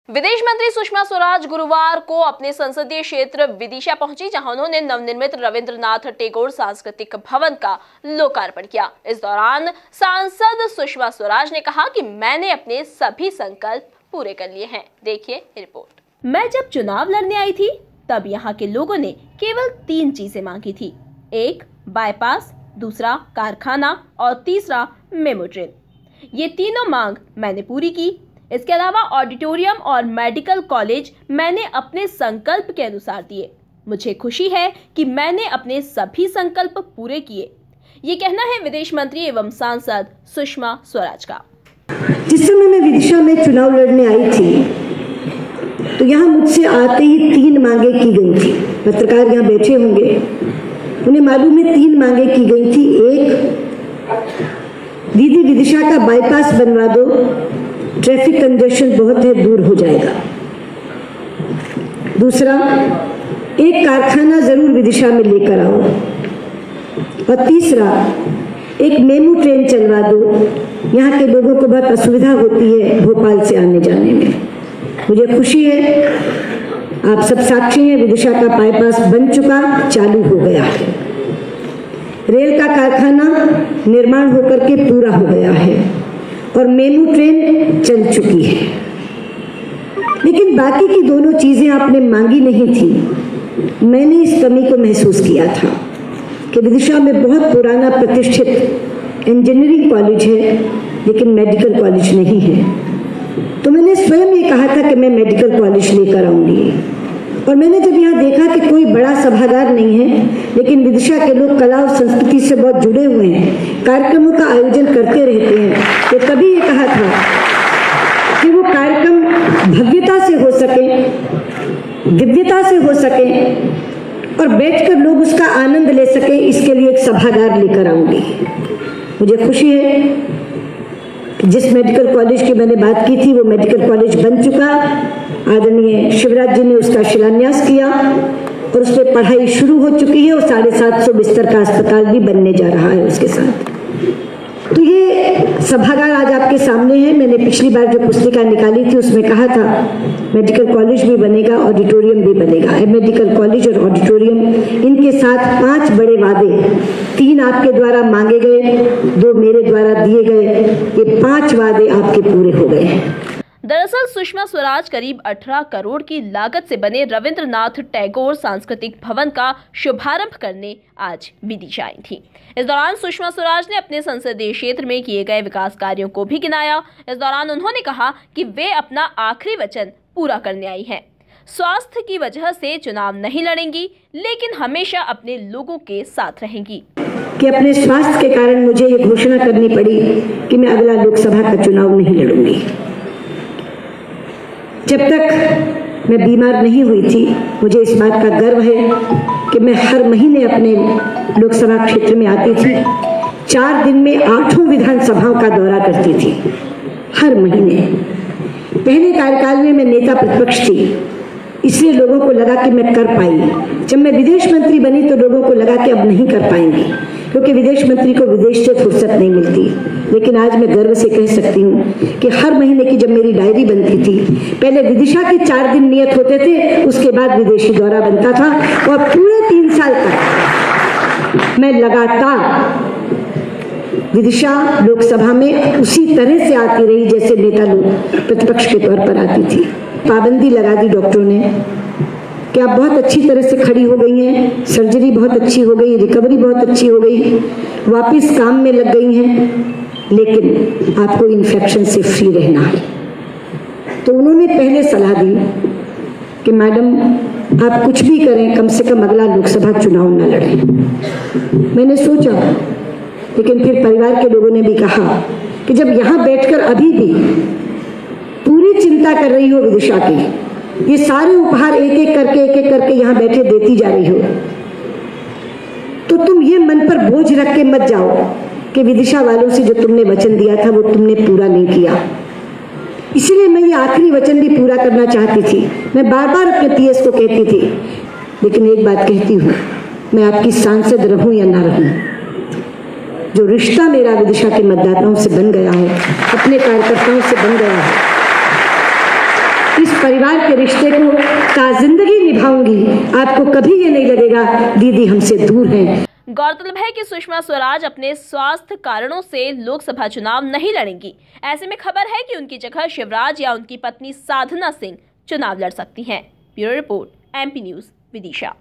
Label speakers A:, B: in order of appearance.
A: विदेश मंत्री सुषमा स्वराज गुरुवार को अपने संसदीय क्षेत्र विदिशा पहुंची, जहां उन्होंने नवनिर्मित रविंद्रनाथ टैगोर सांस्कृतिक भवन का लोकार्पण किया। इस दौरान सांसद सुषमा स्वराज ने कहा कि मैंने अपने सभी संकल्प पूरे कर लिए हैं। देखिए रिपोर्ट। मैं जब चुनाव लड़ने आई थी तब यहाँ के लोगों ने केवल 3 चीजें मांगी थी। एक बाईपास, दूसरा कारखाना और तीसरा मेमो ट्रेन। ये तीनों मांग मैंने पूरी की। इसके अलावा ऑडिटोरियम और मेडिकल कॉलेज मैंने अपने संकल्प के अनुसार दिए। मुझे खुशी है कि मैंने अपने सभी संकल्प पूरे किए। ये कहना है विदेश मंत्री एवं सांसद सुषमा स्वराज का।
B: जिस समय मैं विदिशा में चुनाव लड़ने आई थी तो यहाँ मुझसे आते ही 3 मांगे की गई थी। पत्रकार यहाँ बैठे होंगे, उन्हें मालूम है 3 मांगे की गई थी। एक, दीदी विदिशा का बाईपास बनवा दो, ट्रैफिक कंजेशन बहुत है, दूर हो जाएगा। दूसरा, एक कारखाना जरूर विदिशा में लेकर आओ। और तीसरा, एक मेमू ट्रेन चलवा दो। यहाँ के लोगों को बहुत असुविधा होती है भोपाल से आने जाने में। मुझे खुशी है, आप सब साक्षी हैं, विदिशा का बाईपास बन चुका, चालू हो गया है। रेल का कारखाना निर्माण होकर के पूरा हो गया है और मेमू ट्रेन चल चुकी है। लेकिन बाकी की दोनों चीजें आपने मांगी नहीं थी। मैंने इस कमी को महसूस किया था कि विदिशा में बहुत पुराना प्रतिष्ठित इंजीनियरिंग कॉलेज है लेकिन मेडिकल कॉलेज नहीं है। तो मैंने स्वयं ये कहा था कि मैं मेडिकल कॉलेज लेकर आऊंगी। और मैंने जब यहाँ देखा कि कोई बड़ा सभागार नहीं है लेकिन विदिशा के लोग कला और संस्कृति से बहुत जुड़े हुए हैं, कार्यक्रमों का आयोजन करते रहते हैं, तो तभी ये कहा था कि वो कार्यक्रम भव्यता से हो सके, दिव्यता से हो सके और बैठकर लोग उसका आनंद ले सके, इसके लिए एक सभागार लेकर आऊंगी। मुझे खुशी है जिस मेडिकल कॉलेज की मैंने बात की थी वो मेडिकल कॉलेज बन चुका। आदरणीय शिवराज जी ने उसका शिलान्यास किया और उस पर पढ़ाई शुरू हो चुकी है और 750 बिस्तर का अस्पताल भी बनने जा रहा है उसके साथ। तो ये सभागार आज आपके सामने है। मैंने पिछली बार जो पुस्तिका निकाली थी उसमें कहा था मेडिकल कॉलेज भी बनेगा, ऑडिटोरियम भी बनेगा। मेडिकल कॉलेज और ऑडिटोरियम, इनके साथ 5 बड़े वादे, 3 आपके द्वारा मांगे गए, 2 मेरे द्वारा दिए गए, ये 5 वादे आपके पूरे हो गए हैं।
A: दरअसल सुषमा स्वराज करीब 18 करोड़ की लागत से बने रविंद्रनाथ टैगोर सांस्कृतिक भवन का शुभारंभ करने आज विदिशा आई थी। इस दौरान सुषमा स्वराज ने अपने संसदीय क्षेत्र में किए गए विकास कार्यों को भी गिनाया। इस दौरान उन्होंने कहा कि वे अपना आखिरी वचन पूरा करने आई हैं। स्वास्थ्य की वजह से चुनाव नहीं लड़ेंगी लेकिन हमेशा अपने लोगों के साथ रहेंगी।
B: कि अपने स्वास्थ्य के कारण मुझे ये घोषणा करनी पड़ी कि मैं अगला लोकसभा का चुनाव नहीं लड़ूंगी। जब तक मैं बीमार नहीं हुई थी मुझे इस बात का गर्व है कि मैं हर महीने अपने लोकसभा क्षेत्र में आती थी। 4 दिन में 8 विधानसभाओं का दौरा करती थी हर महीने। पहले कार्यकाल में मैं नेता प्रतिपक्ष थी, इसलिए लोगों को लगा कि मैं कर पाई। जब मैं विदेश मंत्री बनी तो लोगों को लगा कि अब नहीं कर पाएंगी क्योंकि विदेश मंत्री को विदेश से फुर्सत नहीं मिलती। लेकिन आज मैं गर्व से कह सकती हूँ कि हर महीने की जब मेरी डायरी बनती थी, पहले विदिशा के 4 दिन नियत होते थे, उसके बाद विदेशी दौरा बनता था और पूरे 3 साल तक मैं लगातार विदिशा लोकसभा में उसी तरह से आती रही जैसे नेता लोग प्रतिपक्ष के तौर पर आती थी। पाबंदी लगा दी डॉक्टरों ने कि आप बहुत अच्छी तरह से खड़ी हो गई हैं, सर्जरी बहुत अच्छी हो गई, रिकवरी बहुत अच्छी हो गई, वापस काम में लग गई हैं, लेकिन आपको इन्फेक्शन से फ्री रहना है। तो उन्होंने पहले सलाह दी कि मैडम आप कुछ भी करें, कम से कम अगला लोकसभा चुनाव न लड़ें। मैंने सोचा, लेकिन फिर परिवार के लोगों ने भी कहा कि जब यहाँ बैठकर अभी भी पूरी चिंता कर रही हो विदिशा की, ये सारे उपहार एक एक करके यहाँ बैठे देती जा रही हो, तो तुम ये मन पर बोझ रख के मत जाओ कि विदिशा वालों से जो तुमने वचन दिया था वो तुमने पूरा नहीं किया। इसीलिए मैं ये आखिरी वचन भी पूरा करना चाहती थी। मैं बार बार अपने पीएस को कहती थी, लेकिन एक बात कहती हूँ, मैं आपकी सांसद रहूं या ना रहूं, जो रिश्ता मेरा विदिशा के मतदाताओं से बन गया है, अपने कार्यकर्ताओं से बन गया है, इस परिवार के रिश्ते को ताजिंदगी निभाऊंगी। आपको कभी ये नहीं लगेगा दीदी हमसे दूर हैं।
A: गौरतलब है कि सुषमा स्वराज अपने स्वास्थ्य कारणों से लोकसभा चुनाव नहीं लड़ेंगी। ऐसे में खबर है कि उनकी जगह शिवराज या उनकी पत्नी साधना सिंह चुनाव लड़ सकती हैं। Bureau report, MP news, Vidisha.